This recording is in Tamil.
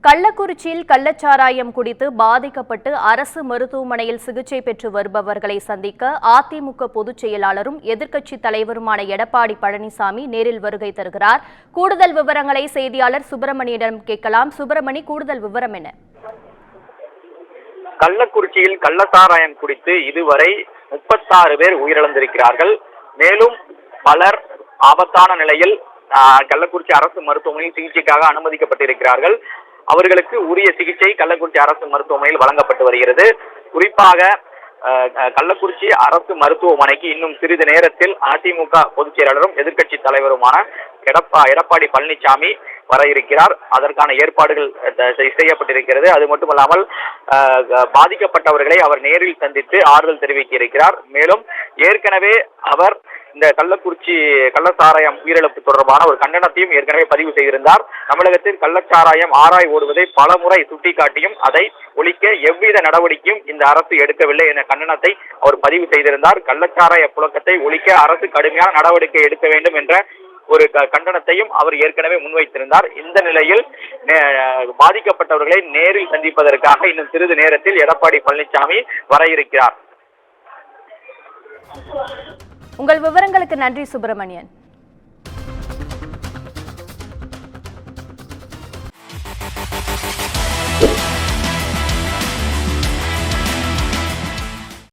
கள்ளக்குறிச்சியில் கள்ளச்சாராயம் குடித்து பாதிக்கப்பட்டு அரசு மருத்துவமனையில் சிகிச்சை பெற்று வருபவர்களை சந்திக்க அதிமுக பொதுச் செயலாளரும் எதிர்க்கட்சித் தலைவருமான எடப்பாடி பழனிசாமி நேரில் வருகை தருகிறார். கூடுதல் விவரங்களை செய்தியாளர் சுப்பிரமணியிடம் கேட்கலாம். சுப்பிரமணி, கூடுதல் விவரம் என்ன? கள்ளக்குறிச்சியில் கள்ளச்சாராயம் குடித்து இதுவரை 36 பேர் உயிரிழந்திருக்கிறார்கள். மேலும் பலர் ஆபத்தான நிலையில் கள்ளக்குறிச்சி அரசு மருத்துவமனையில் சிகிச்சைக்காக அனுமதிக்கப்பட்டிருக்கிறார்கள். அவர்களுக்கு உரிய சிகிச்சை கள்ளக்குறிச்சி அரசு மருத்துவமனையில் வழங்கப்பட்டு வருகிறது. குறிப்பாக கள்ளக்குறிச்சி அரசு மருத்துவமனைக்கு இன்னும் சிறிது நேரத்தில் அதிமுக பொதுச் செயலாளரும் எதிர்க்கட்சி தலைவருமான எடப்பாடி பழனிசாமி வர இருக்கிறார். அதற்கான ஏற்பாடுகள் செய்யப்பட்டிருக்கிறது. அது மட்டுமல்லாமல் பாதிக்கப்பட்டவர்களை அவர் நேரில் சந்தித்து ஆறுதல் தெரிவிக்க இருக்கிறார். மேலும் ஏற்கனவே அவர் இந்த கள்ளக்குறிச்சி கள்ளச்சாராயம் உயிரிழப்பு தொடர்பான ஒரு கண்டனத்தையும் ஏற்கனவே பதிவு செய்திருந்தார். தமிழகத்தில் கள்ளச்சாராயம் ஆராய் ஓடுவதை பல முறை சுட்டிக்காட்டியும் அதை ஒழிக்க எவ்வித நடவடிக்கையும் இந்த அரசு எடுக்கவில்லை என்ற கண்டனத்தை அவர் பதிவு செய்திருந்தார். கள்ளச்சாராய புழக்கத்தை ஒழிக்க அரசு கடுமையான நடவடிக்கை எடுக்க வேண்டும் என்ற ஒரு கண்டனத்தையும் அவர் ஏற்கனவே முன்வைத்திருந்தார். இந்த நிலையில் பாதிக்கப்பட்டவர்களை நேரில் சந்திப்பதற்காக இன்னும் சிறிது நேரத்தில் எடப்பாடி பழனிசாமி வர இருக்கிறார். உங்கள் விவரங்களுக்கு நன்றி சுப்பிரமணியன்.